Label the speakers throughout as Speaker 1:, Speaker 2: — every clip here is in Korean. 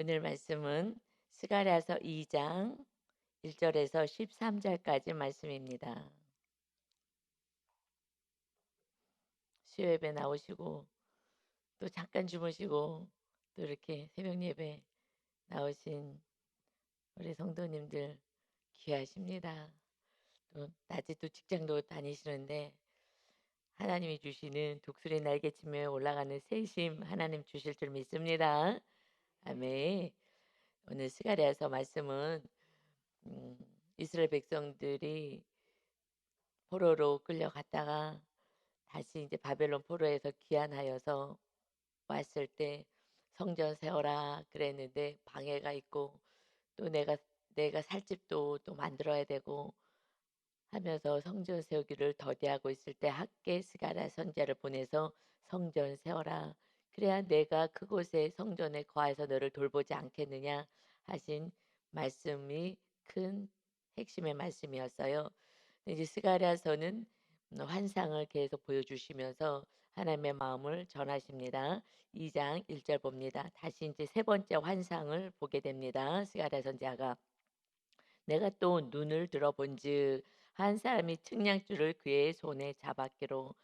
Speaker 1: 오늘 말씀은 스가랴서 2장 1절에서 13절까지 말씀입니다. 수요예배 나오시고 또 잠깐 주무시고 또 이렇게 새벽 예배 나오신 우리 성도님들 귀하십니다. 또 낮에 또 직장도 다니시는데 하나님이 주시는 독수리 날개치며 올라가는 새심 하나님 주실 줄 믿습니다. 아멘. 오늘 스가랴서 말씀은 음, 이스라엘 백성들이 포로로 끌려갔다가 다시 이제 바벨론 포로에서 귀환하여서 왔을 때 성전 세워라 그랬는데 방해가 있고 또 내가 살 집도 또 만들어야 되고 하면서 성전 세우기를 더디하고 있을 때 학개 스가랴 선지자를 보내서 성전 세워라. 그래야 내가 그곳에 성전에 거해서 너를 돌보지 않겠느냐 하신 말씀이 큰 핵심의 말씀이었어요. 이제 스가랴서는 환상을 계속 보여주시면서 하나님의 마음을 전하십니다. 2장 1절 봅니다. 다시 이제 세 번째 환상을 보게 됩니다. 스가랴 선지자가 내가 또 눈을 들어본즉 한 사람이 측량줄을 그의 손에 잡았기로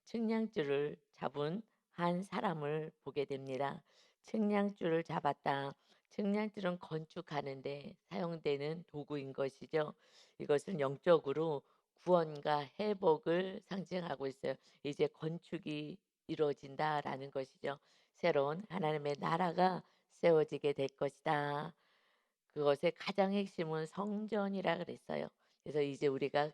Speaker 1: 측량줄을 잡은 한 사람을 보게 됩니다. 측량줄을 잡았다. 측량줄은 건축하는데 사용되는 도구인 것이죠. 이것은 영적으로 구원과 회복을 상징하고 있어요. 이제 건축이 이루어진다라는 것이죠. 새로운 하나님의 나라가 세워지게 될 것이다. 그것의 가장 핵심은 성전이라 그랬어요. 그래서 이제 우리가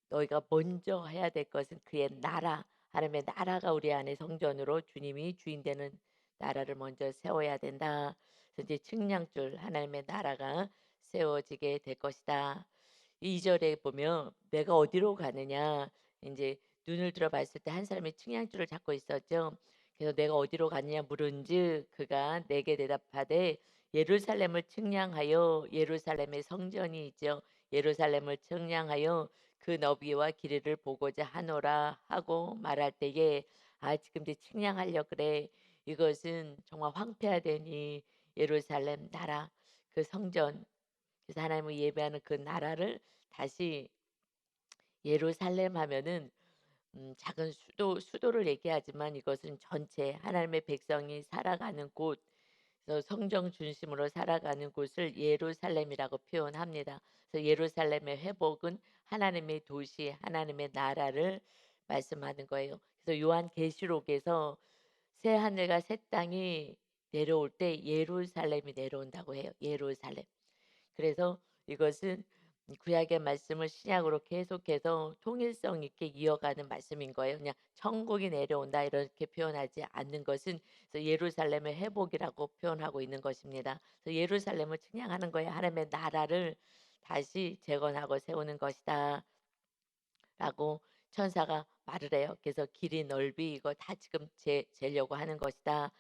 Speaker 1: 너희가 먼저 해야 될 것은 그의 나라, 하나님의 나라가 우리 안에 성전으로 주님이 주인 되는 나라를 먼저 세워야 된다. 그래서 이제 측량줄 하나님의 나라가 세워지게 될 것이다. 2절에 보면 내가 어디로 가느냐 이제 눈을 들어 봤을 때 한 사람이 측량줄을 잡고 있었죠. 그래서 내가 어디로 가느냐 물은즉 그가 내게 대답하되 예루살렘을 측량하여 예루살렘의 성전이 있죠. 예루살렘을 측량하여 그 너비와 길이를 보고자 하노라 하고 말할 때에 지금 이제 측량하려 그래. 이것은 정말 황폐하되니 예루살렘 나라 그 성전 그래서 하나님을 예배하는 그 나라를 다시 예루살렘 하면은 작은 수도를 얘기하지만 이것은 전체 하나님의 백성이 살아가는 곳, 그래서 성정 중심으로 살아가는 곳을 예루살렘이라고 표현합니다. 그래서 예루살렘의 회복은 하나님의 도시, 하나님의 나라를 말씀하는 거예요. 그래서 요한계시록에서 새 하늘과 새 땅이 내려올 때 예루살렘이 내려온다고 해요. 예루살렘. 그래서 이것은 구약의 말씀을 신약으로 계속해서 통일성 있게 이어가는 말씀인 거예요. 그냥 천국이 내려온다 이렇게 표현하지 않는 것은 그래서 예루살렘의 회복이라고 표현하고 있는 것입니다. 그래서 예루살렘을 측량하는 거예요. 하나님의 나라를 다시 재건하고 세우는 것이다. 라고 천사가 말을 해요. 그래서 길이 넓이 이거 다 지금 재려고 하는 것이다.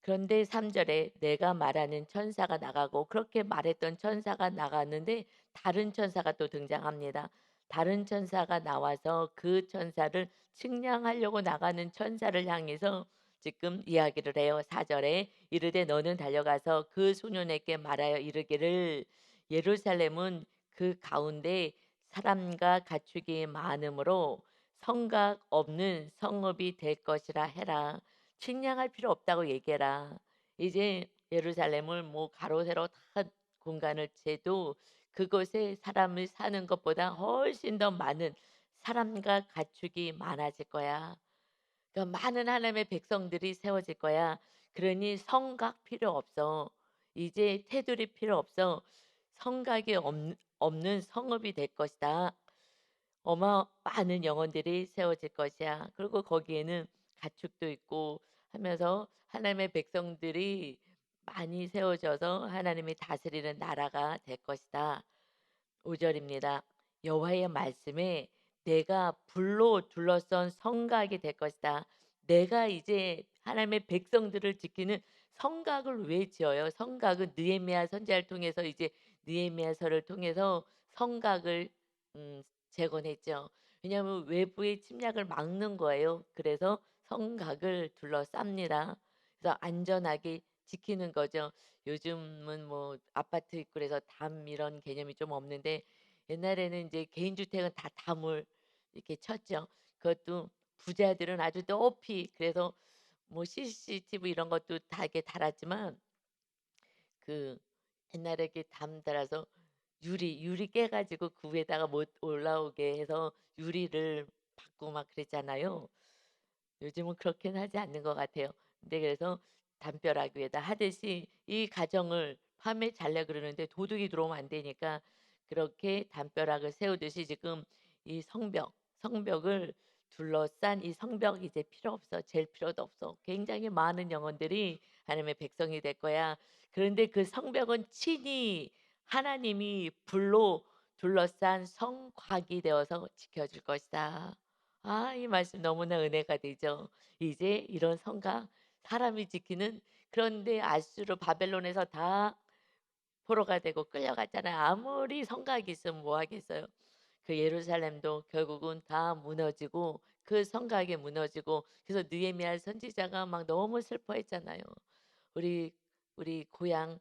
Speaker 1: 그런데 3절에 내가 말하는 천사가 나가고 그렇게 말했던 천사가 나갔는데 다른 천사가 또 등장합니다. 다른 천사가 나와서 그 천사를 측량하려고 나가는 천사를 향해서 지금 이야기를 해요. 4절에 이르되 너는 달려가서 그 소년에게 말하여 이르기를 예루살렘은 그 가운데 사람과 가축이 많으므로 성각 없는 성읍이 될 것이라 해라. 측량할 필요 없다고 얘기해라. 이제 예루살렘을 뭐 가로 세로 다 공간을 재도 그곳에 사람을 사는 것보다 훨씬 더 많은 사람과 가축이 많아질 거야. 그러니까 많은 하나님의 백성들이 세워질 거야. 그러니 성각 필요 없어. 이제 테두리 필요 없어. 성각이 없는 성읍이 될 것이다. 많은 영혼들이 세워질 것이야. 그리고 거기에는 가축도 있고 하면서 하나님의 백성들이 많이 세워져서 하나님이 다스리는 나라가 될 것이다. 5절입니다. 여호와의 말씀에 내가 불로 둘러싼 성곽이 될 것이다. 내가 이제 하나님의 백성들을 지키는 성곽을 왜 지어요? 성곽은 느헤미야 선지자를 통해서 이제 느헤미야서를 통해서 성곽을 재건했죠. 왜냐하면 외부의 침략을 막는 거예요. 그래서 성곽을 둘러쌉니다. 그래서 안전하게 지키는 거죠. 요즘은 뭐 아파트 있고 그래서 담 이런 개념이 좀 없는데 옛날에는 이제 개인 주택은 다 담을 이렇게 쳤죠. 그것도 부자들은 아주 높이 그래서 뭐 CCTV 이런 것도 다 이렇게 달았지만 그 옛날에 이렇게 담 달아서 유리 깨 가지고 그 위에다가 못 올라오게 해서 유리를 받고 막 그랬잖아요. 요즘은 그렇게는 하지 않는 것 같아요. 근데 그래서 담벼락 위에다 하듯이 이 가정을 밤에 잘려 그러는데 도둑이 들어오면 안 되니까 그렇게 담벼락을 세우듯이 지금 이 성벽을 둘러싼 이 성벽 이제 필요 없어. 잴 필요도 없어. 굉장히 많은 영혼들이 하나님의 백성이 될 거야. 그런데 그 성벽은 친히 하나님이 불로 둘러싼 성곽이 되어서 지켜줄 것이다. 아, 이 말씀 너무나 은혜가 되죠. 이제 이런 성곽 사람이 지키는 그런데 아수르 바벨론에서 다 포로가 되고 끌려갔잖아요. 아무리 성곽이 있으면 뭐 하겠어요. 그 예루살렘도 결국은 다 무너지고 그 성곽이 무너지고 그래서 느헤미야 선지자가 막 너무 슬퍼했잖아요. 우리 우리 고향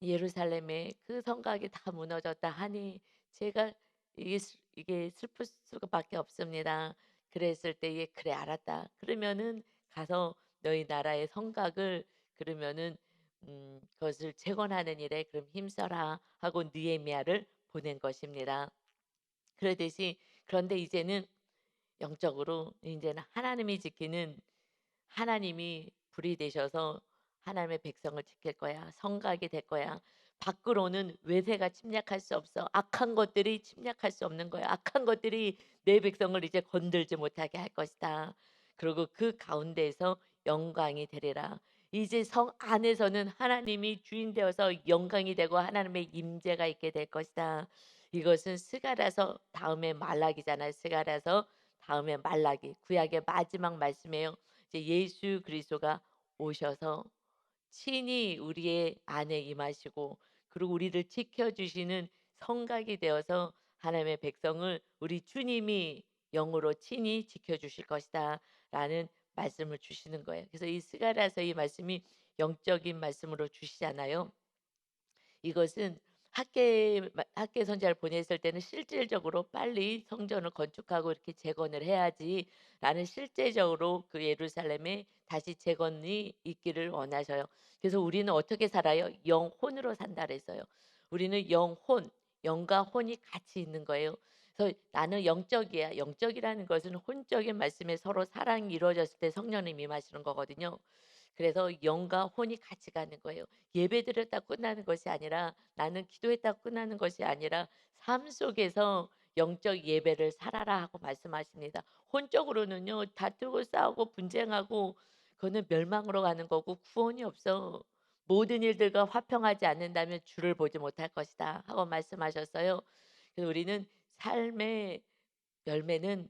Speaker 1: 예루살렘에 그 성곽이 다 무너졌다 하니 제가 이게 슬플 수밖에 없습니다. 그랬을 때에 그래 알았다. 그러면은 가서 너희 나라의 성곽을 그러면은 그것을 재건하는 일에 그럼 힘써라 하고 느헤미야를 보낸 것입니다. 그러듯이 그런데 이제는 영적으로 이제는 하나님이 지키는 하나님이 불이 되셔서 하나님의 백성을 지킬 거야. 성곽이 될 거야. 밖으로는 외세가 침략할 수 없어. 악한 것들이 침략할 수 없는 거야. 악한 것들이 내 백성을 이제 건들지 못하게 할 것이다. 그리고 그 가운데에서 영광이 되리라. 이제 성 안에서는 하나님이 주인 되어서 영광이 되고 하나님의 임재가 있게 될 것이다. 이것은 스가랴서 다음에 말라기잖아요. 스가랴서 다음에 말라기 구약의 마지막 말씀이에요. 이제 예수 그리스도가 오셔서 친히 우리의 안에 임하시고 그리고 우리를 지켜주시는 성곽이 되어서 하나님의 백성을 우리 주님이 영으로 친히 지켜주실 것이다 라는 말씀을 주시는 거예요. 그래서 이 스가랴서 이 말씀이 영적인 말씀으로 주시잖아요. 이것은 학계 선지자를 보냈을 때는 실질적으로 빨리 성전을 건축하고 이렇게 재건을 해야지라는 실제적으로 그 예루살렘에 다시 재건이 있기를 원하셔요. 그래서 우리는 어떻게 살아요? 영혼으로 산다 그랬어요. 우리는 영과 혼이 같이 있는 거예요. 그래서 나는 영적이야. 영적이라는 것은 혼적인 말씀에 서로 사랑이 이루어졌을 때 성령님이 임하시는 거거든요. 그래서 영과 혼이 같이 가는 거예요. 예배드렸다 끝나는 것이 아니라 나는 기도했다 끝나는 것이 아니라 삶 속에서 영적 예배를 살아라 하고 말씀하십니다. 혼적으로는요 다투고 싸우고 분쟁하고 그거는 멸망으로 가는 거고 구원이 없어. 모든 일들과 화평하지 않는다면 주를 보지 못할 것이다 하고 말씀하셨어요. 그래서 우리는 삶의 열매는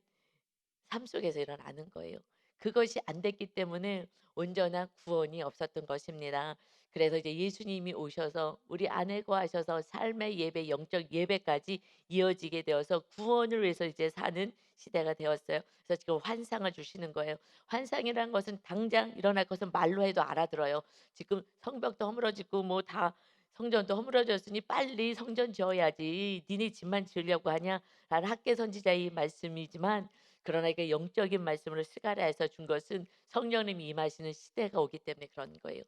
Speaker 1: 삶 속에서 일어나는 거예요. 그것이 안 됐기 때문에 온전한 구원이 없었던 것입니다. 그래서 이제 예수님이 오셔서 우리 안에 거하셔서 삶의 예배, 영적 예배까지 이어지게 되어서 구원을 위해서 이제 사는 시대가 되었어요. 그래서 지금 환상을 주시는 거예요. 환상이라는 것은 당장 일어날 것은 말로 해도 알아들어요. 지금 성벽도 허물어지고 뭐 다 성전도 허물어졌으니 빨리 성전 지어야지. 니네 집만 지으려고 하냐? 라는 학계 선지자의 말씀이지만 그러나 이게 영적인 말씀으로 스가랴에서 준 것은 성령님이 임하시는 시대가 오기 때문에 그런 거예요.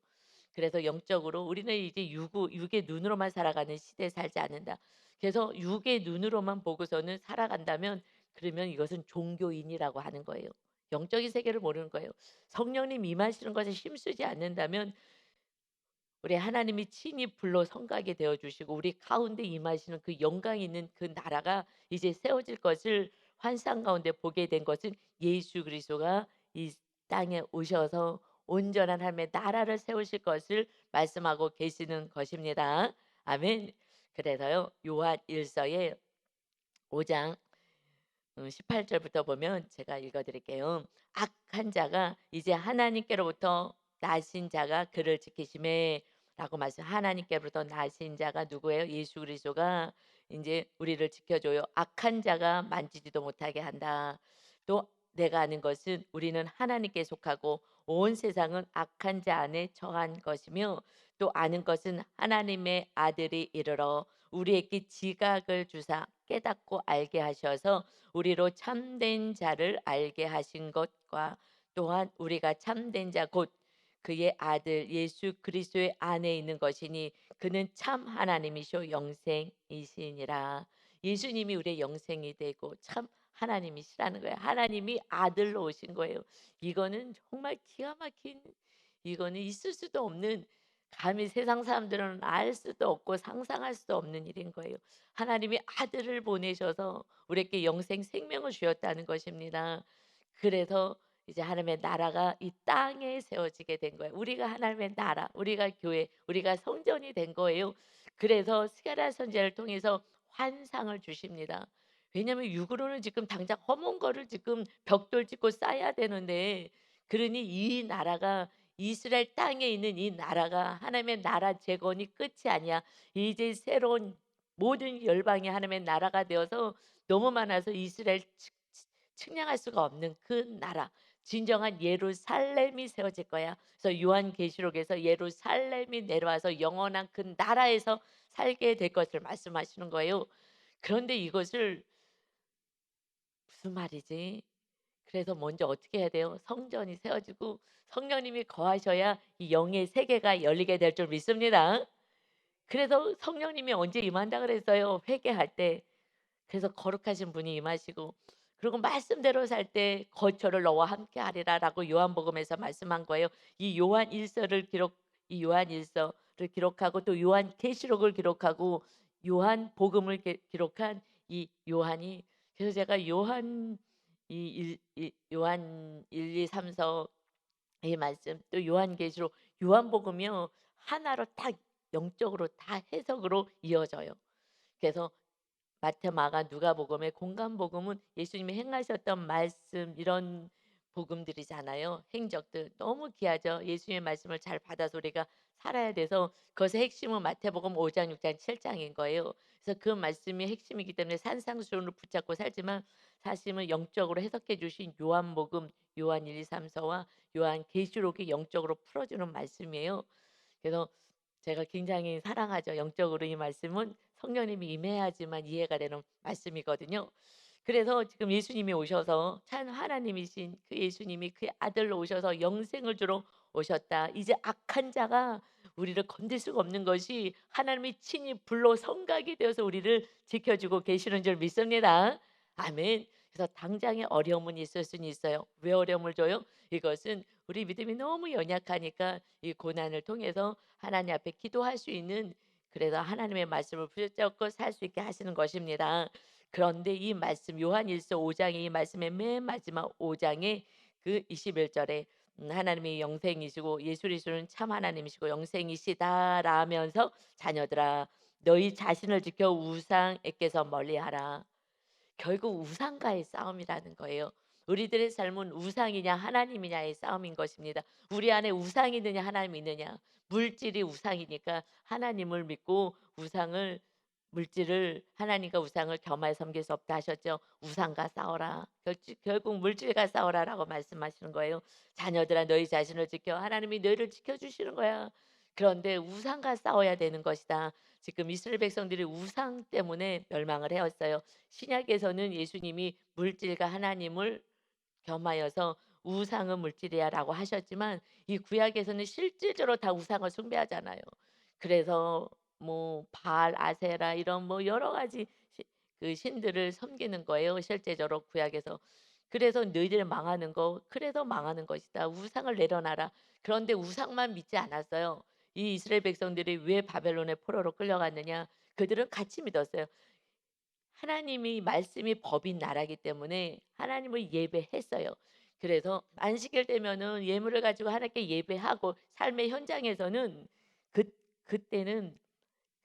Speaker 1: 그래서 영적으로 우리는 이제 육의 눈으로만 살아가는 시대에 살지 않는다. 그래서 육의 눈으로만 보고서는 살아간다면 그러면 이것은 종교인이라고 하는 거예요. 영적인 세계를 모르는 거예요. 성령님 임하시는 것에 힘쓰지 않는다면 우리 하나님이 친히 불러 성곽이 되어 주시고 우리 가운데 임하시는 그 영광 있는 그 나라가 이제 세워질 것을 환상 가운데 보게 된 것은 예수 그리스도가 이 땅에 오셔서 온전한 하나님의 나라를 세우실 것을 말씀하고 계시는 것입니다. 아멘. 그래서요. 요한 1서의 5장 18절부터 보면 제가 읽어 드릴게요. 악한 자가 이제 하나님께로부터 나신 자가 그를 지키심에 라고 말씀. 하나님께로부터 나신 자가 누구예요? 예수 그리스도가 이제 우리를 지켜줘요. 악한 자가 만지지도 못하게 한다. 또 내가 아는 것은 우리는 하나님께 속하고 온 세상은 악한 자 안에 처한 것이며 또 아는 것은 하나님의 아들이 이르러 우리에게 지각을 주사 깨닫고 알게 하셔서 우리로 참된 자를 알게 하신 것과 또한 우리가 참된 자 곧 그의 아들 예수 그리스도의 안에 있는 것이니 그는 참 하나님이시오 영생이시니라. 예수님이 우리의 영생이 되고 참 하나님이시라는 거예요. 하나님이 아들로 오신 거예요. 이거는 정말 기가 막힌, 이거는 있을 수도 없는, 감히 세상 사람들은 알 수도 없고 상상할 수도 없는 일인 거예요. 하나님이 아들을 보내셔서 우리에게 영생 생명을 주었다는 것입니다. 그래서 이제 하나님의 나라가 이 땅에 세워지게 된 거예요. 우리가 하나님의 나라, 우리가 교회, 우리가 성전이 된 거예요. 그래서 스가랴 선지자를 통해서 환상을 주십니다. 왜냐하면 육으로는 지금 당장 허문 거를 지금 벽돌 짓고 쌓아야 되는데, 그러니 이 나라가, 이스라엘 땅에 있는 이 나라가 하나님의 나라 재건이 끝이 아니야. 이제 새로운 모든 열방이 하나님의 나라가 되어서 너무 많아서 이스라엘 측량할 수가 없는 그 나라, 진정한 예루살렘이 세워질 거야. 그래서 요한계시록에서 예루살렘이 내려와서 영원한 그 나라에서 살게 될 것을 말씀하시는 거예요. 그런데 이것을 무슨 말이지? 그래서 먼저 어떻게 해야 돼요? 성전이 세워지고 성령님이 거하셔야 이 영의 세계가 열리게 될 줄 믿습니다. 그래서 성령님이 언제 임한다 그랬어요? 회개할 때. 그래서 거룩하신 분이 임하시고, 그리고 말씀대로 살 때 거처를 너와 함께 하리라라고 요한복음에서 말씀한 거예요. 이 요한 일서를 기록 이 요한 일서를 기록하고 또 요한 계시록을 기록하고 요한복음을 기록한 이 요한이, 그래서 제가 요한 1, 2, 3서 이 말씀, 또 요한계시록, 요한복음이요 하나로 딱 영적으로 다 해석으로 이어져요. 그래서 마태, 마가, 누가복음의 공간복음은 예수님이 행하셨던 말씀, 이런 복음들이잖아요. 행적들 너무 귀하죠. 예수님의 말씀을 잘 받아서 우리가 살아야 돼서 그것의 핵심은 마태복음 5장, 6장, 7장인 거예요. 그래서 그 말씀이 핵심이기 때문에 산상수훈을 붙잡고 살지만 사실은 영적으로 해석해 주신 요한복음, 요한 1, 2, 3서와 요한 계시록이 영적으로 풀어주는 말씀이에요. 그래서 제가 굉장히 사랑하죠. 영적으로 이 말씀은 성령님이 임해야지만 이해가 되는 말씀이거든요. 그래서 지금 예수님이 오셔서 참 하나님이신 그 예수님이 그의 아들로 오셔서 영생을 주러 오셨다. 이제 악한 자가 우리를 건들 수가 없는 것이 하나님이 친히 불로 성각이 되어서 우리를 지켜주고 계시는 줄 믿습니다. 아멘. 그래서 당장의 어려움은 있을 수는 있어요. 왜 어려움을 줘요? 이것은 우리 믿음이 너무 연약하니까 이 고난을 통해서 하나님 앞에 기도할 수 있는, 그래서 하나님의 말씀을 붙잡고 살 수 있게 하시는 것입니다. 그런데 이 말씀 요한일서 5장의 이 말씀의 맨 마지막 5장의 그 21절에 하나님이 영생이시고 예수 그리스도는 참 하나님이시고 영생이시다라면서 자녀들아 너희 자신을 지켜 우상에게서 멀리하라. 결국 우상과의 싸움이라는 거예요. 우리들의 삶은 우상이냐 하나님이냐의 싸움인 것입니다. 우리 안에 우상이 있느냐 하나님이 있느냐. 물질이 우상이니까 하나님을 믿고 우상을, 물질을, 하나님과 우상을 겸하여 섬길 수 없다 하셨죠. 우상과 싸워라. 결국 물질과 싸워라라고 말씀하시는 거예요. 자녀들아 너희 자신을 지켜, 하나님이 너희를 지켜주시는 거야. 그런데 우상과 싸워야 되는 것이다. 지금 이스라엘 백성들이 우상 때문에 멸망을 해왔어요. 신약에서는 예수님이 물질과 하나님을 겸하여서 우상은 물질이야라고 하셨지만 이 구약에서는 실질적으로 다 우상을 숭배하잖아요. 그래서 뭐 바알, 아세라 이런 뭐 여러 가지 그 신들을 섬기는 거예요. 실제적으로 구약에서. 그래서 너희들 망하는 거, 그래서 망하는 것이다. 우상을 내려놔라. 그런데 우상만 믿지 않았어요. 이 이스라엘 백성들이 왜 바벨론의 포로로 끌려갔느냐? 그들은 같이 믿었어요. 하나님이 말씀이 법인 나라기 때문에 하나님을 예배했어요. 그래서 안식일 되면은 예물을 가지고 하나님께 예배하고 삶의 현장에서는 그 그때는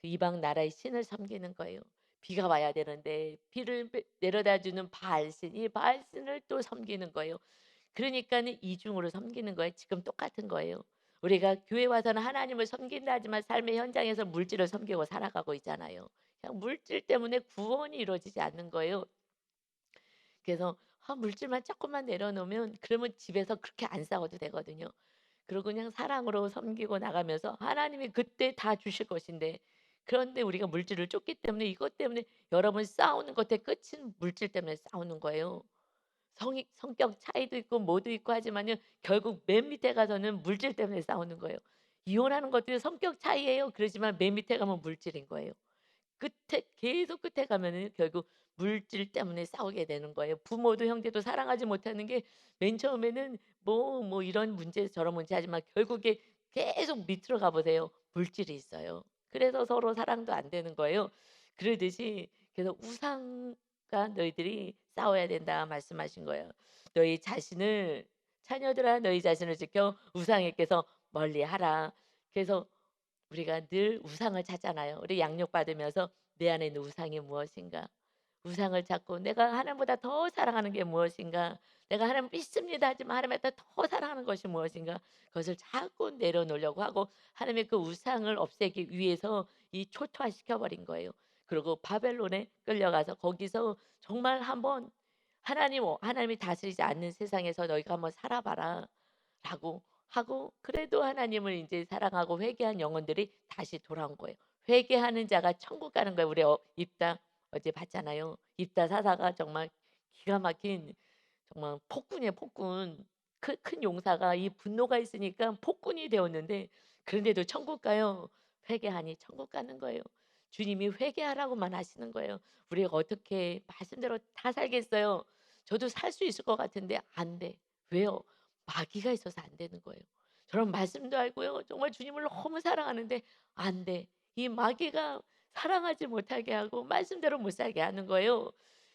Speaker 1: 그 이방 나라의 신을 섬기는 거예요. 비가 와야 되는데 비를 내려다 주는 바알신, 이 바알신을 또 섬기는 거예요. 그러니까는 이중으로 섬기는 거예요. 지금 똑같은 거예요. 우리가 교회 와서는 하나님을 섬긴다 하지만 삶의 현장에서 물질을 섬기고 살아가고 있잖아요. 그냥 물질 때문에 구원이 이루어지지 않는 거예요. 그래서 물질만 조금만 내려놓으면 그러면 집에서 그렇게 안 싸워도 되거든요. 그리고 그냥 사랑으로 섬기고 나가면서 하나님이 그때 다 주실 것인데, 그런데 우리가 물질을 쫓기 때문에 이것 때문에 여러분 싸우는 것의 끝은 물질 때문에 싸우는 거예요. 성이 성격 차이도 있고 뭐도 있고 하지만요. 결국 맨 밑에 가서는 물질 때문에 싸우는 거예요. 이혼하는 것도 성격 차이예요. 그러지만 맨 밑에 가면 물질인 거예요. 끝에 계속 끝에 가면은 결국 물질 때문에 싸우게 되는 거예요. 부모도 형제도 사랑하지 못하는 게 맨 처음에는 뭐 이런 문제 저런 문제 하지만 결국에 계속 밑으로 가 보세요. 물질이 있어요. 그래서 서로 사랑도 안 되는 거예요. 그러듯이 그래서 "우상과 너희들이 싸워야 된다." 말씀하신 거예요. "너희 자신을 자녀들아 너희 자신을 지켜 우상에게서 멀리하라." 그래서 우리가 늘 우상을 찾잖아요. 우리 양육받으면서 내 안에 있는 우상이 무엇인가? 우상을 찾고 내가 하나님보다 더 사랑하는 게 무엇인가? 내가 하나님 믿습니다 하지만 하나님보다 더 사랑하는 것이 무엇인가? 그것을 자꾸 내려놓으려고 하고 하나님의 그 우상을 없애기 위해서 이 초토화시켜 버린 거예요. 그리고 바벨론에 끌려가서 거기서 정말 한번 하나님이 다스리지 않는 세상에서 너희가 한번 살아봐라. 라고 하고 그래도 하나님을 이제 사랑하고 회개한 영혼들이 다시 돌아온 거예요. 회개하는 자가 천국 가는 거예요. 우리 입다 어제 봤잖아요. 입다 사사가 정말 기가 막힌 정말 폭군이에요, 폭군. 큰 용사가 이 분노가 있으니까 폭군이 되었는데 그런데도 천국 가요. 회개하니 천국 가는 거예요. 주님이 회개하라고만 하시는 거예요. 우리가 어떻게 말씀대로 다 살겠어요? 저도 살 수 있을 것 같은데 안 돼. 왜요? 마귀가 있어서 안 되는 거예요. 저런 말씀도 알고요. 정말 주님을 너무 사랑하는데 안 돼. 이 마귀가 사랑하지 못하게 하고 말씀대로 못 살게 하는 거예요.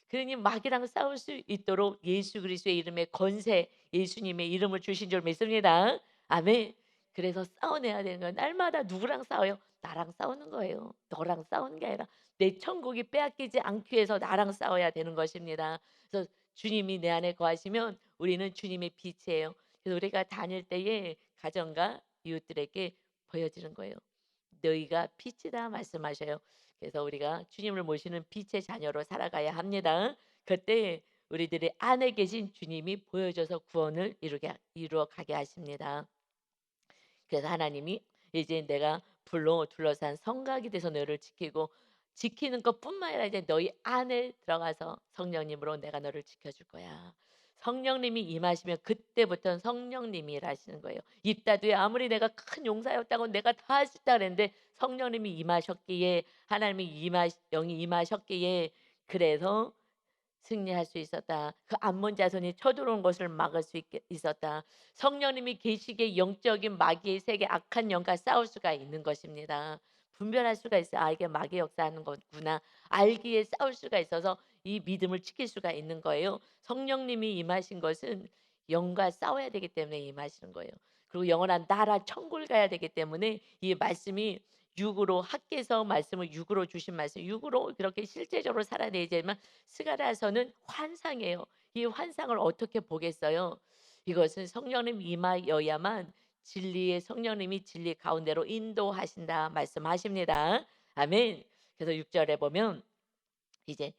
Speaker 1: 그러니 마귀랑 싸울 수 있도록 예수 그리스도의 이름에 권세, 예수님의 이름을 주신 줄 믿습니다. 아멘. 그래서 싸워내야 되는 거예요. 날마다 누구랑 싸워요? 나랑 싸우는 거예요. 너랑 싸우는 게 아니라 내 천국이 빼앗기지 않기 위해서 나랑 싸워야 되는 것입니다. 그래서 주님이 내 안에 거하시면 우리는 주님의 빛이에요. 그래서 우리가 다닐 때에 가정과 이웃들에게 보여지는 거예요. 너희가 빛이다 말씀하셔요. 그래서 우리가 주님을 모시는 빛의 자녀로 살아가야 합니다. 그때 우리들의 안에 계신 주님이 보여줘서 구원을 이루어 가게 하십니다. 그래서 하나님이 이제 내가 불로 둘러싼 성곽이 돼서 너를 지키고 지키는 것뿐만 아니라 이제 너희 안에 들어가서 성령님으로 내가 너를 지켜줄 거야. 성령님이 임하시면 그때부터는 성령님이 일하시는 거예요. 입다도에 아무리 내가 큰 용사였다고 내가 다 할 수 있다 그랬는데 성령님이 임하셨기에 하나님이 영이 임하셨기에 그래서 승리할 수 있었다. 그 암몬 자손이 쳐들어온 것을 막을 수 있었다. 성령님이 계시기에 영적인 마귀의 세계 악한 영과 싸울 수가 있는 것입니다. 분별할 수가 있어요. 아 이게 마귀 역사하는 거구나. 알기에 싸울 수가 있어서 이 믿음을 지킬 수가 있는 거예요. 성령님이 임하신 것은 영과 싸워야 되기 때문에 임하시는 거예요. 그리고 영원한 나라 천국을 가야 되기 때문에 이 말씀이 육으로 학계에서 말씀을 육으로 주신 말씀 육으로 그렇게 실제적으로 살아내야지만 스가랴서는 환상이에요. 이 환상을 어떻게 보겠어요? 이것은 성령님 임하여야만 진리의 성령님이 진리 가운데로 인도하신다 말씀하십니다. 아멘. 그래서 6절에 보면 이제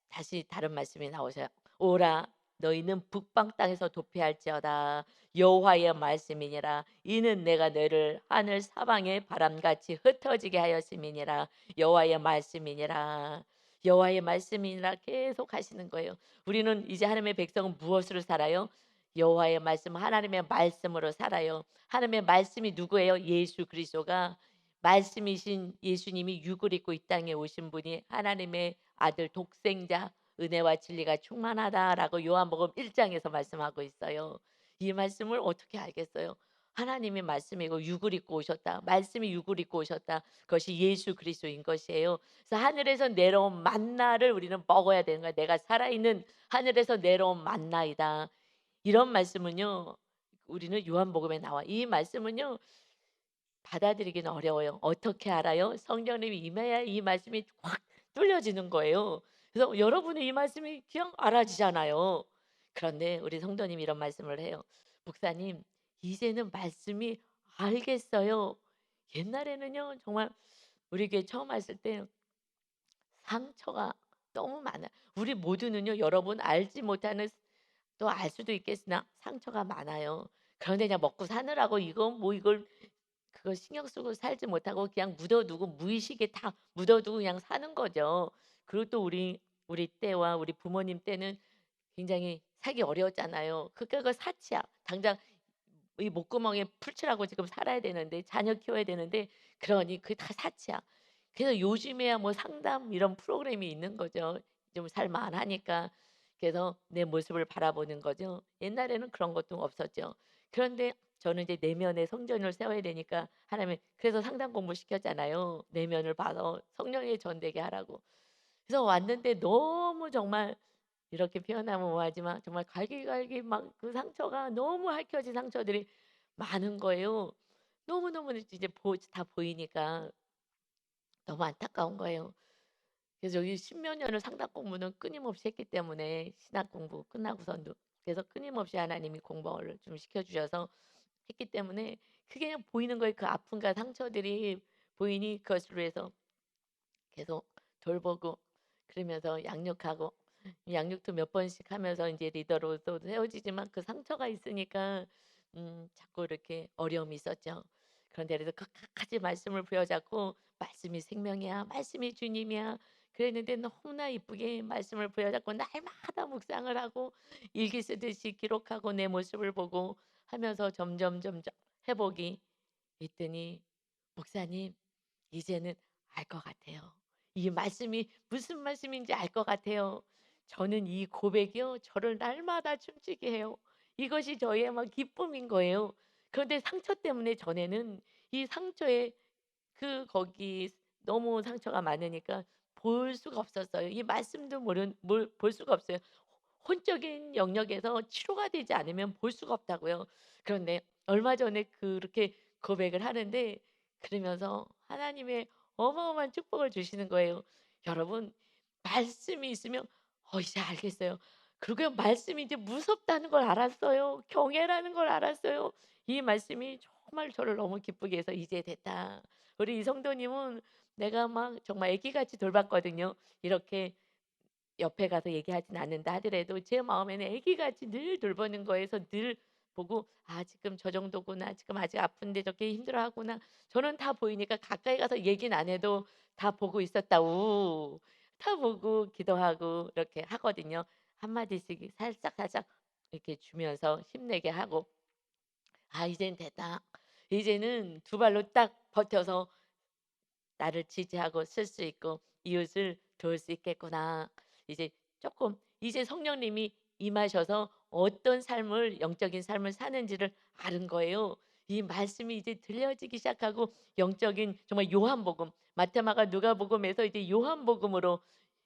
Speaker 1: 다시 다른 말씀이 나오셔요. 오라 너희는 북방 땅에서 도피할지어다 여호와의 말씀이니라 이는 내가 너를 하늘 사방의 바람같이 흩어지게 하였음이니라 여호와의 말씀이니라 여호와의 말씀이니라 계속 하시는 거예요. 우리는 이제 하나님의 백성은 무엇으로 살아요? 여호와의 말씀 하나님의 말씀으로 살아요. 하나님의 말씀이 누구예요? 예수 그리스도가 말씀이신 예수님이 육을 입고 이 땅에 오신 분이 하나님의 아들 독생자 은혜와 진리가 충만하다라고 요한복음 1장에서 말씀하고 있어요. 이 말씀을 어떻게 알겠어요? 하나님의 말씀이고 육을 입고 오셨다. 말씀이 육을 입고 오셨다. 그것이 예수 그리스도인 것이에요. 그래서 하늘에서 내려온 만나를 우리는 먹어야 되는 거야. 내가 살아있는 하늘에서 내려온 만나이다. 이런 말씀은요. 우리는 요한복음에 나와. 이 말씀은요. 받아들이기는 어려워요. 어떻게 알아요? 성령님이 임해야 이 말씀이 확 뚫려지는 거예요. 그래서 여러분은 이 말씀이 그냥 알아지잖아요. 그런데 우리 성도님이 이런 말씀을 해요. 목사님, 이제는 말씀이 알겠어요. 옛날에는요, 정말 우리 교회 처음 왔을 때 상처가 너무 많아요. 우리 모두는요 여러분 알지 못하는 또 알 수도 있겠으나 상처가 많아요. 그런데 그냥 먹고 사느라고 이거 뭐 이걸 그걸 신경 쓰고 살지 못하고 그냥 묻어두고 무의식에 다 묻어두고 그냥 사는 거죠. 그리고 또 우리 때와 우리 부모님 때는 굉장히 살기 어려웠잖아요. 그거 사치야. 당장 이 목구멍에 풀칠하고 지금 살아야 되는데 자녀 키워야 되는데 그러니 그게 다 사치야. 그래서 요즘에야 뭐 상담 이런 프로그램이 있는 거죠. 좀 살만하니까. 그래서 내 모습을 바라보는 거죠. 옛날에는 그런 것도 없었죠. 그런데 저는 이제 내면의 성전을 세워야 되니까 하나님이 그래서 상담 공부 시켰잖아요. 내면을 봐서 성령의 전되게 하라고. 그래서 왔는데 너무 정말 이렇게 표현하면 뭐하지만 정말 갈기갈기 막 그 상처가 너무 핥혀진 상처들이 많은 거예요. 너무너무 이제 다 보이니까 너무 안타까운 거예요. 그래서 여기 십몇 년을 상담 공부는 끊임없이 했기 때문에 신학 공부 끝나고선도 그래서 끊임없이 하나님이 공부를 좀 시켜주셔서 했기 때문에 그게 그냥 보이는 거예요. 그 아픔과 상처들이 보이니 그것으로 해서 계속 돌보고 그러면서 양육하고 양육도 몇 번씩 하면서 이제 리더로 또 세워지지만 그 상처가 있으니까 자꾸 이렇게 어려움이 있었죠. 그런데 그래서 끝까지 말씀을 부여잡고 말씀이 생명이야. 말씀이 주님이야. 그랬는데 너무나 이쁘게 말씀을 부여잡고 날마다 묵상을 하고 일기 쓰듯이 기록하고 내 모습을 보고 하면서 점점 회복이 있더니 목사님 이제는 알 것 같아요. 이 말씀이 무슨 말씀인지 알 것 같아요. 저는 이 고백이요. 저를 날마다 춤추게 해요. 이것이 저의 막 기쁨인 거예요. 그런데 상처 때문에 전에는 이 상처에 거기 너무 상처가 많으니까 볼 수가 없었어요. 이 말씀도 볼 수가 없어요. 혼적인 영역에서 치료가 되지 않으면 볼 수가 없다고요. 그런데 얼마 전에 그렇게 고백을 하는데 그러면서 하나님의 어마어마한 축복을 주시는 거예요. 여러분 말씀이 있으면 이제 알겠어요. 그리고 말씀이 이제 무섭다는 걸 알았어요. 경외라는 걸 알았어요. 이 말씀이 정말 저를 너무 기쁘게 해서 '이제 됐다.' 우리 이 성도님은 내가 막 정말 아기같이 돌봤거든요. 이렇게 옆에 가서 얘기하진 않는다 하더라도 제 마음에는 아기같이 늘 돌보는 거에서 늘 보고 '아 지금 저 정도구나. 지금 아직 아픈데 저렇게 힘들어하구나.' 저는 다 보이니까 가까이 가서 얘기는 안 해도 다 보고 있었다고. 다 보고 기도하고 이렇게 하거든요. 한 마디씩 살짝살짝 이렇게 주면서 힘내게 하고 '아 이젠 됐다. 이제는 두 발로 딱 버텨서 나를 지지하고 쓸 수 있고 이웃을 도울 수 있겠구나.' 이제 조금 이제 성령님이 임하셔서 어떤 삶을 영적인 삶을 사는지를 아는 거예요. 이 말씀이 이제 들려지기 시작하고 영적인 정말 요한복음, 마태마가 누가복음에서 이제 요한복음으로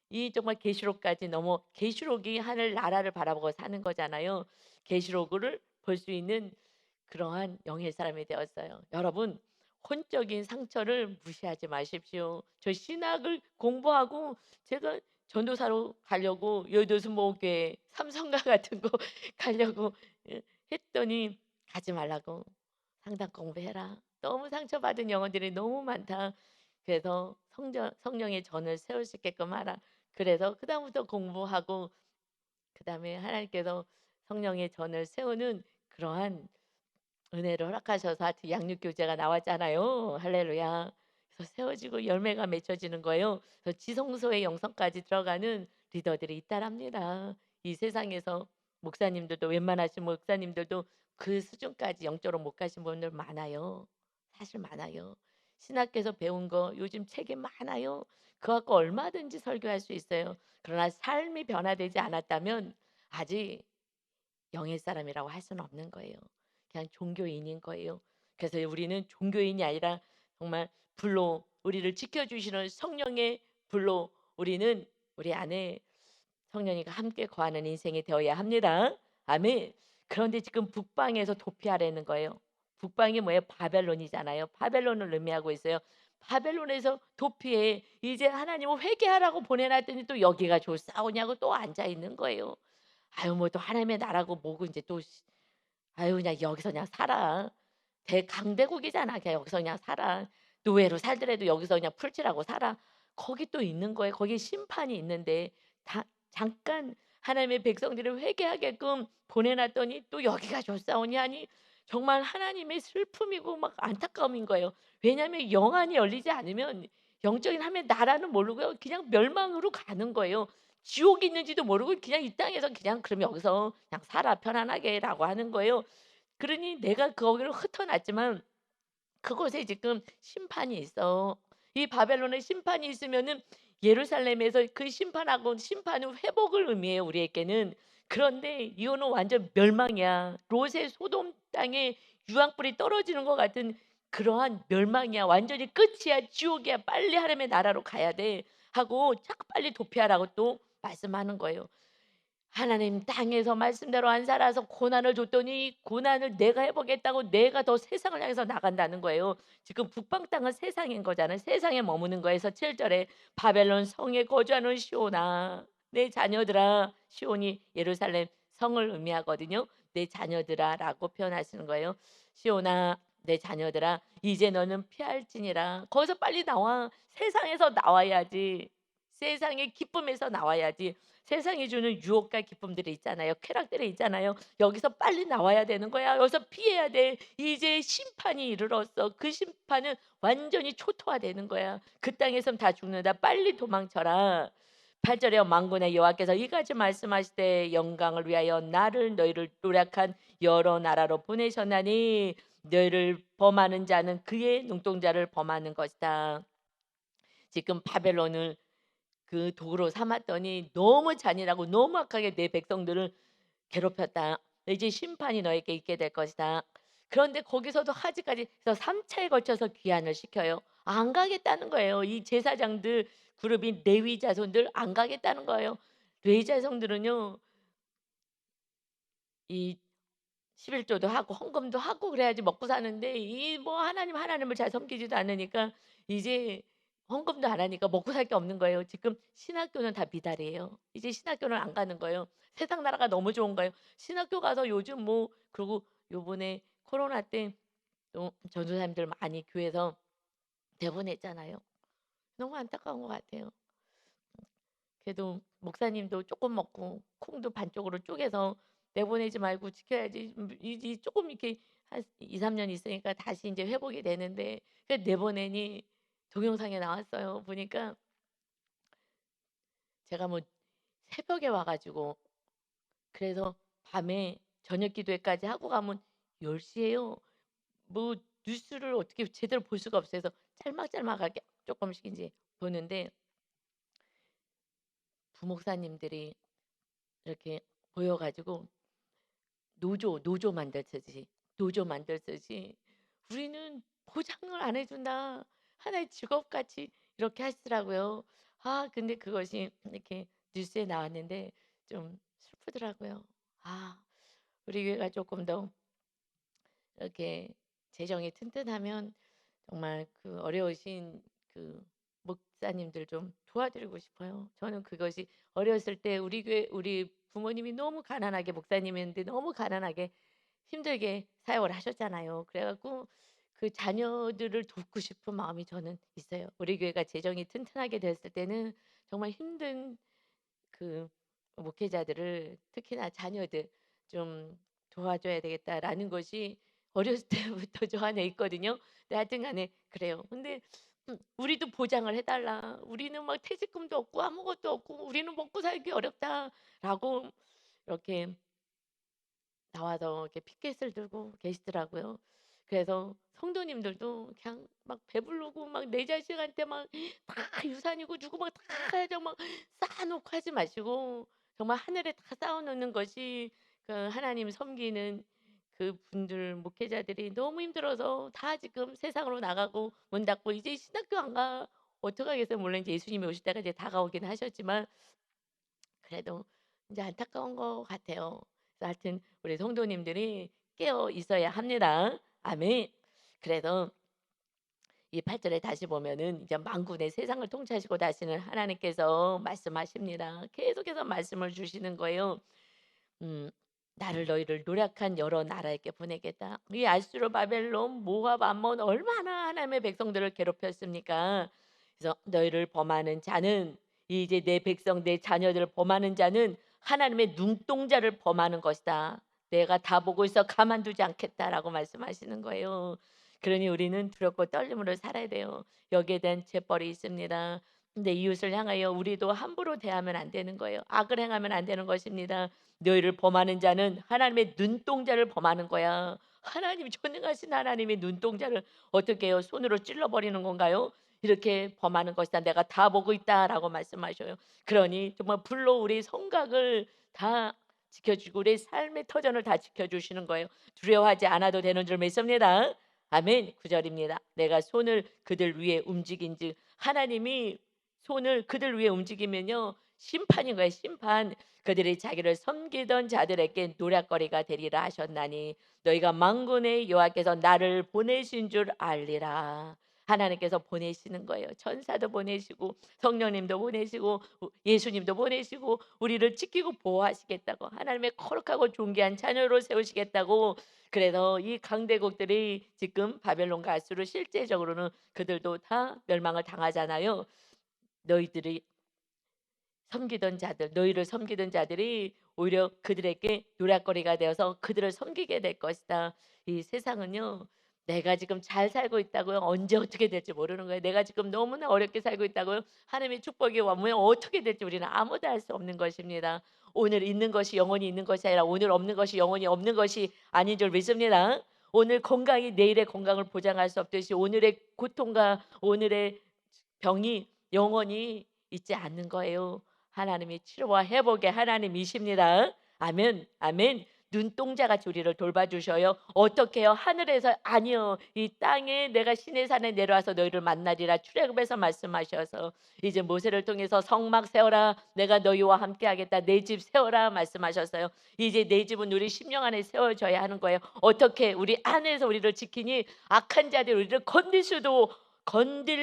Speaker 1: 이 정말 계시록까지 넘어 계시록이 하늘 나라를 바라보고 사는 거잖아요. 계시록을 볼 수 있는 그러한 영의 사람이 되었어요. 여러분 혼적인 상처를 무시하지 마십시오. 저 신학을 공부하고 제가 전도사로 가려고 여도수 모교회 삼성가 같은 거 가려고 했더니 가지 말라고 상담 공부해라. 너무 상처받은 영혼들이 너무 많다. 그래서 성령의 전을 세울 수 있게끔 하라. 그래서 그다음부터 공부하고 그다음에 하나님께서 성령의 전을 세우는 그러한 은혜를 허락하셔서 하여튼 양육 교제가 나왔잖아요. 할렐루야. 그래서 세워지고 열매가 맺혀지는 거예요. 그래서 지성소의 영성까지 들어가는 리더들이 있다랍니다. 이 세상에서 목사님들도 웬만하신 목사님들도 그 수준까지 영적으로 못 가신 분들 많아요. 사실 많아요. 신학교에서 배운 거 요즘 책이 많아요. 그거 갖고 얼마든지 설교할 수 있어요. 그러나 삶이 변화되지 않았다면 아직 영의 사람이라고 할 수는 없는 거예요. 그냥 종교인인 거예요. 그래서 우리는 종교인이 아니라 정말 불로 우리를 지켜주시는 성령의 불로 우리는 우리 안에 성령이가 함께 거하는 인생이 되어야 합니다. 아멘. 그런데 지금 북방에서 도피하라는 거예요. 북방이 뭐예요? 바벨론이잖아요. 바벨론을 의미하고 있어요. 바벨론에서 도피해. 이제 하나님은 회개하라고 보내놨더니 또 여기가 좋사오냐고 또 앉아 있는 거예요. 아유 뭐 또 하나님의 나라고 뭐고 인제 또 아유 그냥 여기서 그냥 살아. 강대국이잖아. 그냥 여기서 그냥 살아. 노예로 살더라도 여기서 그냥 풀칠하고 살아. 거기 또 있는 거예요. 거기에 심판이 있는데 다 잠깐 하나님의 백성들을 회개하게끔 보내 놨더니 또 "여기가 좋사오니." 하니 정말 하나님의 슬픔이고 막 안타까움인 거예요. 왜냐하면 영안이 열리지 않으면 영적인 하나님의 나라는 모르고요. 그냥 멸망으로 가는 거예요. 지옥이 있는지도 모르고 그냥 이 땅에서 그냥 "그럼 여기서 그냥 살아 편안하게."라고 하는 거예요. 그러니 내가 거기를 흩어놨지만 그곳에 지금 심판이 있어. 이 바벨론에 심판이 있으면은 예루살렘에서 그 심판하고 심판은 회복을 의미해요, 우리에게는. 그런데 이거는 완전 멸망이야. 롯의 소돔 땅에 유황불이 떨어지는 것 같은 그러한 멸망이야. 완전히 끝이야. 지옥이야. 빨리 하나님의 나라로 가야 돼. 하고 자꾸 빨리 도피하라고 또 말씀하는 거예요. 하나님 땅에서 말씀대로 안 살아서 고난을 줬더니 고난을 내가 해 보겠다고 내가 더 세상을 향해서 나간다는 거예요. 지금 북방 땅은 세상인 거잖아요. 세상에 머무는 거에서 7 절에 바벨론 성에 거주하는 시온아 내 자녀들아 시온이 예루살렘 성을 의미하거든요. 내 자녀들아라고 표현하시는 거예요. 시온아 내 자녀들아 이제 너는 피할지니라. 거기서 빨리 나와. 세상에서 나와야지. 세상의 기쁨에서 나와야지. 세상이 주는 유혹과 기쁨들이 있잖아요. 쾌락들이 있잖아요. 여기서 빨리 나와야 되는 거야. 여기서 피해야 돼. 이제 심판이 이르렀어. 그 심판은 완전히 초토화되는 거야. 그 땅에선 다 죽는다. 빨리 도망쳐라. 8절에 만군의 여호와께서 이같이 말씀하시되 영광을 위하여 나를 너희를 노력한 여러 나라로 보내셨나니 너희를 범하는 자는 그의 눈동자를 범하는 것이다. 지금 바벨론을 그 도구로 삼았더니 너무 잔인하고 너무 악하게 내 백성들을 괴롭혔다. 이제 심판이 너에게 있게 될 것이다. 그런데 거기서도 하지까지 그래서 3차에 걸쳐서 귀환을 시켜요. 안 가겠다는 거예요. 이 제사장들 그룹인 레위 자손들 안 가겠다는 거예요. 레위 자손들은요. 이 11조도 하고 헌금도 하고 그래야지 먹고 사는데 이 뭐 하나님을 잘 섬기지도 않으니까 이제 헌금도 안 하니까 먹고 살 게 없는 거예요. 지금 신학교는 다 미달이에요. 이제 신학교를 안 가는 거예요. 세상 나라가 너무 좋은 거예요. 신학교 가서 요즘 뭐 그리고 요번에 코로나 때 또 전도사님들 많이 교회에서 내보냈잖아요. 너무 안타까운 것 같아요. 그래도 목사님도 조금 먹고 콩도 반쪽으로 쪼개서 내보내지 말고 지켜야지. 이금 이렇게 한 2-3년 있으니까 다시 인제 회복이 되는데 그 내보내니 동영상에 나왔어요. 보니까 제가 뭐 새벽에 와 가지고 그래서 밤에 저녁 기도회까지 하고 가면 10 시예요. 뭐 뉴스를 어떻게 제대로 볼 수가 없어요. 그래서 짤막짤막하게 쪼끔씩 인제 보는데 부목사님들이 이렇게 모여 가지고 노조 만들듯이 노조 만들듯이 "우리는 보장을 안 해 준다." 하나의 직업같이 이렇게 하시더라고요. 아 근데 그것이 이렇게 뉴스에 나왔는데 좀 슬프더라고요. 아 우리 교회가 조금 더 이렇게 재정이 튼튼하면 정말 그 어려우신 그 목사님들 좀 도와드리고 싶어요. 저는 그것이 어렸을 때 우리 교회 우리 부모님이 너무 가난하게 목사님이었는데 너무 가난하게 힘들게 사역을 하셨잖아요. 그래 갖고 그 자녀들을 돕고 싶은 마음이 저는 있어요. 우리 교회가 재정이 튼튼하게 됐을 때는 정말 힘든 그 목회자들을 특히나 자녀들 좀 도와줘야 되겠다라는 것이 어렸을 때부터 저 안에 있거든요. 근데 하여튼 간에 그래요. 근데 "우리도 보장을 해 달라. 우리는 막 퇴직금도 없고 아무것도 없고 우리는 먹고 살기 어렵다."라고 이렇게 나와서 이렇게 피켓을 들고 계시더라고요. 그래서 성도님들도 그냥 막 배부르고 막 내 자식한테 막 다 유산이고 주고 막 다 해서 막 쌓아 놓고 하지 마시고 정말 하늘에 다 쌓아 놓는 것이 그 하나님 섬기는 그분들 목회자들이 너무 힘들어서 다 지금 세상으로 나가고 문 닫고 이제 신학교 안 가 어떡하겠어요. 물론 이제 예수님이 오실 때가 이제 다가오긴 하셨지만 그래도 인제 안타까운 것 같아요. 그래서 하여튼 우리 성도님들이 깨어 있어야 합니다. 아멘. 그래서 이 8 절에 다시 보면은 이제 만군의 세상을 통치하시고 다시는 하나님께서 말씀하십니다. 계속해서 말씀을 주시는 거예요. 음 "나를 너희를 노력한 여러 나라에게 보내겠다." 이 아수르 바벨론 모압 암몬 얼마나 하나님의 백성들을 괴롭혔습니까? 그래서 너희를 범하는 자는, 이제 내 백성 내 자녀들을 범하는 자는 하나님의 눈동자를 범하는 것이다. 내가 다 보고 있어 가만두지 않겠다라고 말씀하시는 거예요. 그러니 우리는 두렵고 떨림으로 살아야 돼요. 여기에 대한 재벌이 있습니다. 근데 이웃을 향하여 우리도 함부로 대하면 안 되는 거예요. 악을 행하면 안 되는 것입니다. 너희를 범하는 자는 하나님의 눈동자를 범하는 거야. 하나님, 전능하신 하나님의 눈동자를 어떻게 해요? 손으로 찔러버리는 건가요? 이렇게 범하는 것이다. 내가 다 보고 있다라고 말씀하셔요. 그러니 정말 불로 우리 성각을 다 지켜주고 우리 삶의 터전을 다 지켜주시는 거예요. 두려워하지 않아도 되는 줄 믿습니다. 아멘. 9절입니다. 내가 손을 그들 위에 움직인즉, 하나님이 손을 그들 위에 움직이면요, 심판인 거예요. 심판. 그들이 자기를 섬기던 자들에게 노략거리가 되리라 하셨나니 너희가 만군의 여호와께서 나를 보내신 줄 알리라. 하나님께서 보내시는 거예요. 천사도 보내시고 성령님도 보내시고 예수님도 보내시고 우리를 지키고 보호하시겠다고, 하나님의 거룩하고 존귀한 자녀로 세우시겠다고. 그래서 이 강대국들이 지금 바벨론과 아수르, 실제적으로는 그들도 다 멸망을 당하잖아요. 너희들이 섬기던 자들, 너희를 섬기던 자들이 오히려 그들에게 노략거리가 되어서 그들을 섬기게 될 것이다. 이 세상은요, 내가 지금 잘 살고 있다고요, 언제 어떻게 될지 모르는 거예요. 내가 지금 너무나 어렵게 살고 있다고요, 하나님의 축복이 오면 어떻게 될지 우리는 아무도 알 수 없는 것입니다. 오늘 있는 것이 영원히 있는 것이 아니라 오늘 없는 것이 영원히 없는 것이 아닌 줄 믿습니다. 오늘 건강이 내일의 건강을 보장할 수 없듯이 오늘의 고통과 오늘의 병이 영원히 있지 않는 거예요. 하나님이 치료와 회복의 하나님이십니다. 아멘, 아멘. 눈동자같이 우리를 돌봐주셔요. 어떻게 해요? 하늘에서 아니요, 이 땅에 내가 시내 산에 내려와서 너희를 만나리라 출애굽에서 말씀하셔서 이제 모세를 통해서 성막 세워라, 내가 너희와 함께하겠다, 내 집 세워라 말씀하셨어요. 이제 내 집은 우리 심령 안에 세워져야 하는 거예요. 어떻게? 우리 안에서 우리를 지키니 악한 자들 우리를 건들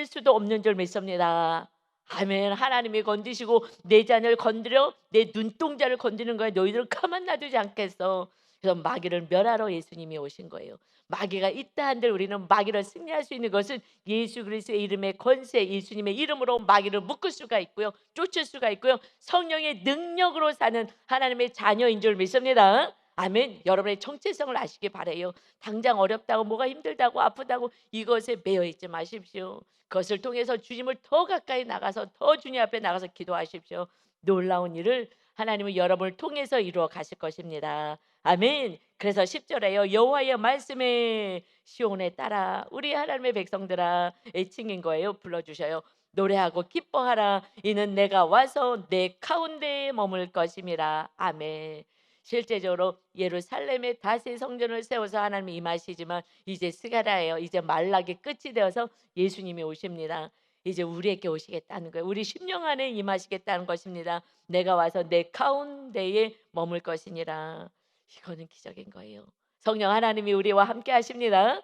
Speaker 1: 수도 없는 줄 믿습니다. 아멘. 하나님이 건드시고 내 자녀를 건드려 내 눈동자를 건드는 거야. 너희들은 가만 놔두지 않겠어. 그래서 마귀를 멸하러 예수님이 오신 거예요. 마귀가 있다 한들 우리는 마귀를 승리할 수 있는 것은 예수 그리스도의 이름의 권세, 예수님의 이름으로 마귀를 묶을 수가 있고요, 쫓을 수가 있고요, 성령의 능력으로 사는 하나님의 자녀인 줄 믿습니다. 아멘. 여러분의 정체성을 아시기 바래요. 당장 어렵다고, 뭐가 힘들다고, 아프다고 이것에 매여 있지 마십시오. 그것을 통해서 주님을 더 가까이 나가서 더 주님 앞에 나가서 기도하십시오. 놀라운 일을 하나님은 여러분을 통해서 이루어 가실 것입니다. 아멘. 그래서 10절에요. 여호와의 말씀에 시온에 따라 우리 하나님의 백성들아, 애칭인 거예요. 불러주셔요. 노래하고 기뻐하라. 이는 내가 와서 내 가운데에 머물 것임이라. 아멘. 실제적으로 예루살렘에 다시 성전을 세워서 하나님이 임하시지만 이제 스가랴예요. 이제 말락이 끝이 되어서 예수님이 오십니다. 이제 우리에게 오시겠다는 거예요. 우리 심령 안에 임하시겠다는 것입니다. 내가 와서 내 가운데에 머물 것이니라. 이거는 기적인 거예요. 성령 하나님이 우리와 함께 하십니다.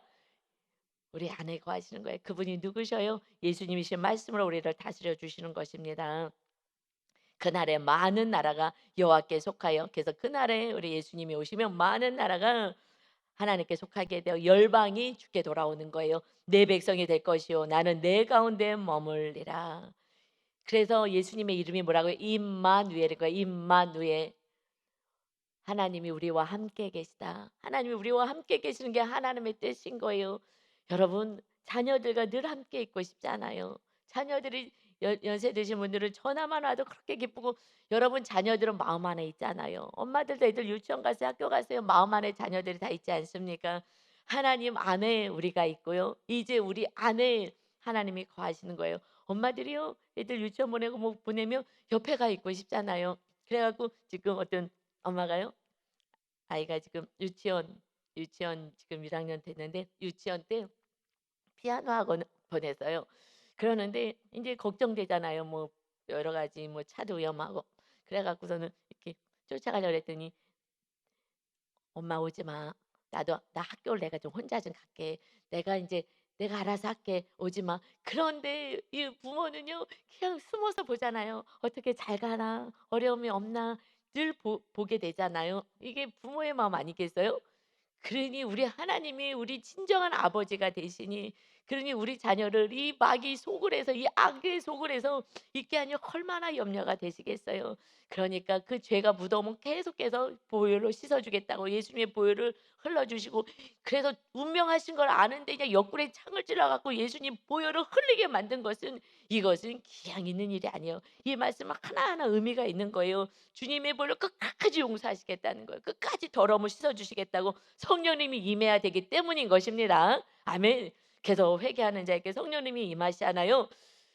Speaker 1: 우리 안에 거하시는 거예요. 그분이 누구셔요? 예수님이신 말씀으로 우리를 다스려 주시는 것입니다. 그날에 많은 나라가 여호와께 속하여, 그래서 그날에 우리 예수님이 오시면 많은 나라가 하나님께 속하게 되어 열방이 주께 돌아오는 거예요. 내 백성이 될 것이요 나는 내 가운데 머물리라. 그래서 예수님의 이름이 뭐라고요? 임마누엘인 거예요. 임마누엘. 하나님이 우리와 함께 계시다. 하나님이 우리와 함께 계시는 게 하나님의 뜻인 거예요. 여러분, 자녀들과 늘 함께 있고 싶잖아요. 자녀들이 연세 드신 분들은 전화만 와도 그렇게 기쁘고, 여러분 자녀들은 마음 안에 있잖아요. 엄마들도 애들 유치원 가세요, 학교 가세요, 마음 안에 자녀들이 다 있지 않습니까? 하나님 안에 우리가 있고요, 이제 우리 안에 하나님이 거하시는 거예요. 엄마들이요, 애들 유치원 보내고 뭐 보내면 옆에 가 있고 싶잖아요. 그래갖고 지금 어떤 엄마가요, 아이가 지금 유치원 지금 1학년 됐는데 유치원 때 피아노 학원 보냈어요. 그러는데 인제 걱정되잖아요. 뭐 여러 가지 뭐 차도 위험하고. 그래 갖고서는 이렇게 쫓아가려고 그랬더니 "엄마 오지 마. 나 학교를 내가 좀 혼자 좀 갈게. 내가 인제 내가 알아서 할게. 오지 마." 그런데 이 부모는요, 그냥 숨어서 보잖아요. 어떻게 잘 가나? 어려움이 없나? 늘 보게 되잖아요. 이게 부모의 마음 아니겠어요? 그러니 우리 하나님이 우리 친정한 아버지가 되시니 그러니 우리 자녀를 이 마귀 속을 해서 이 악의 속을 해서 있게 하니 얼마나 염려가 되시겠어요. 그러니까 그 죄가 묻어오면 계속해서 보혈로 씻어주겠다고 예수님의 보혈을 흘러주시고, 그래서 운명하신 걸 아는데 그냥 옆구리에 창을 찔러갖고 예수님 보혈을 흘리게 만든 것은, 이것은 기양 있는 일이 아니에요. 이 말씀은 하나하나 의미가 있는 거예요. 주님의 보혈로 끝까지 용서하시겠다는 거예요. 끝까지 더러움을 씻어주시겠다고 성령님이 임해야 되기 때문인 것입니다. 아멘. 계속 회개하는 자에게 성령님이 임하시잖아요.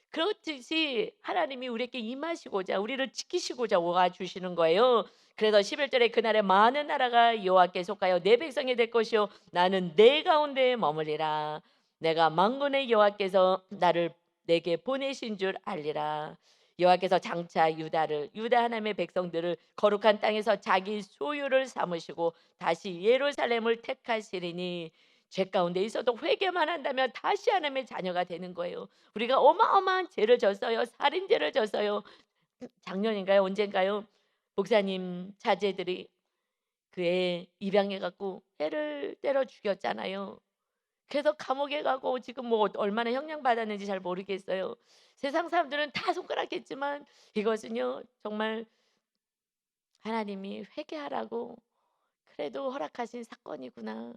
Speaker 1: 그렇듯이 하나님이 우리에게 임하시고자 우리를 지키시고자 와 주시는 거예요. 그래서 11절에 그날에 많은 나라가 여호와께 속하여 내 백성이 될 것이요 나는 내 가운데 머물리라. 내가 만군의 여호와께서 나를 내게 보내신 줄 알리라. 여호와께서 장차 유다 하나님의 백성들을 거룩한 땅에서 자기 소유를 삼으시고 다시 예루살렘을 택하시리니, 죄 가운데 있어도 회개만 한다면 다시 하나님의 자녀가 되는 거예요. 우리가 어마어마한 죄를 졌어요. 살인죄를 졌어요. 작년인가요? 언젠가요? 목사님 자제들이 그 애 입양해 갖고 애를 때려 죽였잖아요. 그래서 감옥에 가고 지금 뭐 얼마나 형량 받았는지 잘 모르겠어요. 세상 사람들은 다 손가락했지만 이것은요 정말 하나님이 회개하라고 그래도 허락하신 사건이구나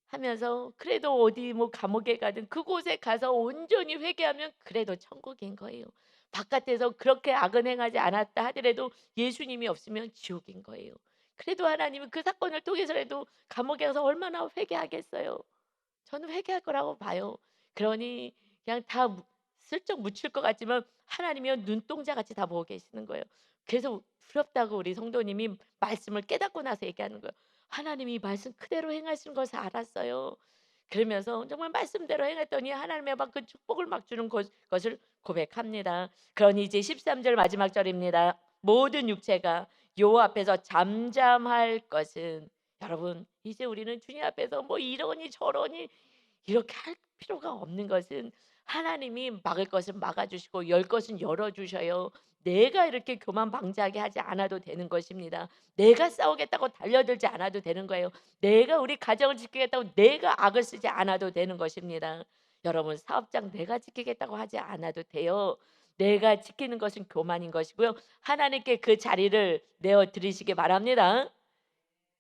Speaker 1: 하면서, 그래도 어디 뭐 감옥에 가든 그곳에 가서 온전히 회개하면 그래도 천국인 거예요. 바깥에서 그렇게 악은 행하지 않았다 하더라도 예수님이 없으면 지옥인 거예요. 그래도 하나님은 그 사건을 통해서라도 감옥에 가서 얼마나 회개하겠어요. 저는 회개할 거라고 봐요. 그러니 그냥 다 슬쩍 묻힐 것 같지만 하나님이요 눈동자같이 다 보고 계시는 거예요. 그래서 두렵다고 우리 성도님이 말씀을 깨닫고 나서 얘기하는 거예요. 하나님이 말씀 그대로 행하시는 것을 알았어요. 그러면서 정말 말씀대로 행했더니 하나님의 막 그 축복을 막 주는 것을 고백합니다. 그러니 이제 13절 마지막 절입니다. 모든 육체가 여호와 앞에서 잠잠할 것은, 여러분 이제 우리는 주님 앞에서 뭐 이러니 저러니 이렇게 할 필요가 없는 것은, 하나님이 막을 것은 막아 주시고 열 것은 열어 주셔요. 내가 이렇게 교만방자하게 하지 않아도 되는 것입니다. 내가 싸우겠다고 달려들지 않아도 되는 거예요. 내가 우리 가정을 지키겠다고 내가 악을 쓰지 않아도 되는 것입니다. 여러분 사업장 내가 지키겠다고 하지 않아도 돼요. 내가 지키는 것은 교만인 것이고요. 하나님께 그 자리를 내어 드리시기 바랍니다.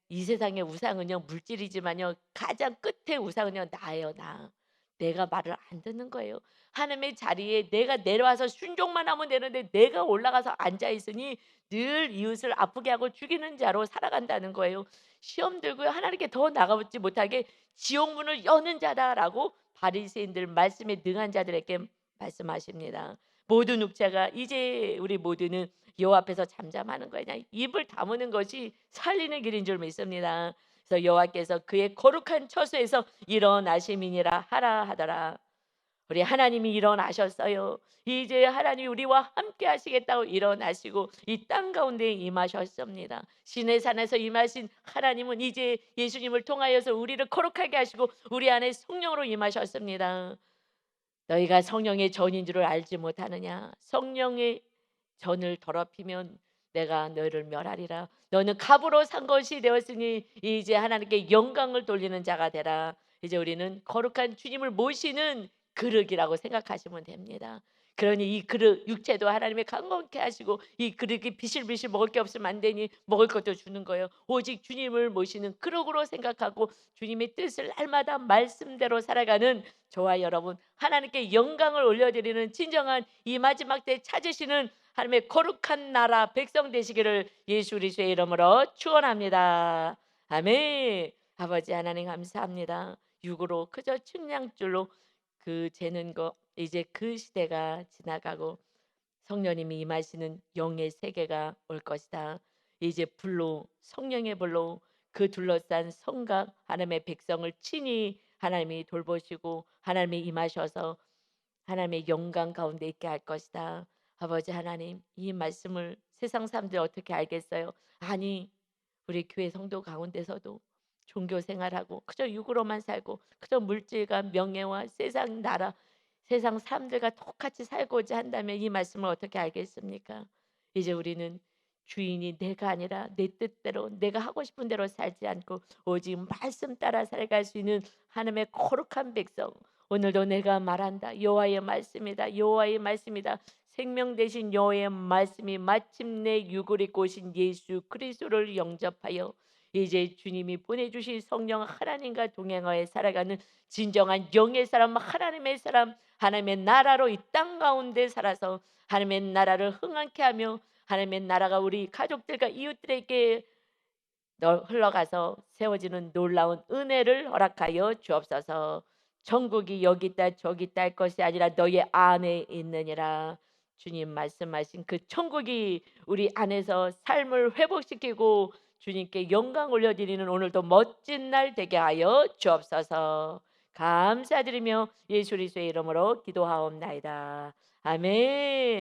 Speaker 1: 이 세상의 우상은요 물질이지만요 가장 끝에 우상은요 나예요, 나. 내가 말을 안 듣는 거예요. 하나님의 자리에 내가 내려와서 순종만 하면 되는데 내가 올라가서 앉아 있으니 늘 이웃을 아프게 하고 죽이는 자로 살아간다는 거예요. 시험 들고요 하나님께 더 나가지 못하게 지옥 문을 여는 자다라고 바리새인들 말씀에 능한 자들에게 말씀하십니다. 모든 육체가 이제 우리 모두는 여호와 앞에서 잠잠하는 거예요. 그냥 입을 다무는 것이 살리는 길인 줄 믿습니다. 그래서 여호와께서 그의 거룩한 처소에서 일어나심이니라 하라 하더라. 우리 하나님이 일어나셨어요. 이제 하나님이 우리와 함께 하시겠다고 일어나시고 이 땅 가운데 임하셨습니다. 시내 산에서 임하신 하나님은 이제 예수님을 통하여서 우리를 거룩하게 하시고 우리 안에 성령으로 임하셨습니다. 너희가 성령의 전인 줄을 알지 못하느냐? 성령의 전을 더럽히면 내가 너희를 멸하리라. 너는 갑으로 산 것이 되었으니 이제 하나님께 영광을 돌리는 자가 되라. 이제 우리는 거룩한 주님을 모시는 그릇이라고 생각하시면 됩니다. 그러니 이 그릇 육체도 하나님의 강건케 하시고 이 그릇이 비실비실 먹을 게 없으면 안 되니 먹을 것도 주는 거예요. 오직 주님을 모시는 그릇으로 생각하고 주님의 뜻을 날마다 말씀대로 살아가는 저와 여러분, 하나님께 영광을 올려드리는 진정한 이 마지막 때 찾으시는 하나님의 거룩한 나라 백성 되시기를 예수 그리스도의 이름으로 축원합니다. 아멘. 아버지 하나님 감사합니다. 육으로 그저 측량줄로 그 재는 거 이제 그 시대가 지나가고 성령님이 임하시는 영의 세계가 올 것이다. 이제 불로 성령의 불로 그 둘러싼 성각 하나님의 백성을 친히 하나님이 돌보시고 하나님이 임하셔서 하나님의 영광 가운데 있게 할 것이다. 아버지 하나님, 이 말씀을 세상 사람들이 어떻게 알겠어요? 아니, 우리 교회 성도 가운데서도 종교 생활하고 그저 육으로만 살고 그저 물질과 명예와 세상 나라 세상 사람들과 똑같이 살고자 한다면 이 말씀을 어떻게 알겠습니까? 이제 우리는 주인이 내가 아니라 내 뜻대로 내가 하고 싶은 대로 살지 않고 오직 말씀 따라 살아갈 수 있는 하나님의 거룩한 백성, 오늘도 내가 말한다. 여호와의 말씀이다. 여호와의 말씀이다. 생명 되신 여호와의 말씀이 마침내 육을 입고 오신 예수 그리스도를 영접하여 이제 주님이 보내주신 성령 하나님과 동행하여 살아가는 진정한 영의 사람, 하나님의 사람, 하나님의 나라로 이 땅 가운데 살아서 하나님의 나라를 흥하게 하며 하나님의 나라가 우리 가족들과 이웃들에게 흘러가서 세워지는 놀라운 은혜를 허락하여 주옵소서. 천국이 여기 있다 저기 있다 할 것이 아니라 너희 안에 있느니라. 주님 말씀하신 그 천국이 우리 안에서 삶을 회복시키고 주님께 영광 올려드리는 오늘도 멋진 날 되게 하여 주옵소서. 감사드리며 예수 그리스도의 이름으로 기도하옵나이다. 아멘.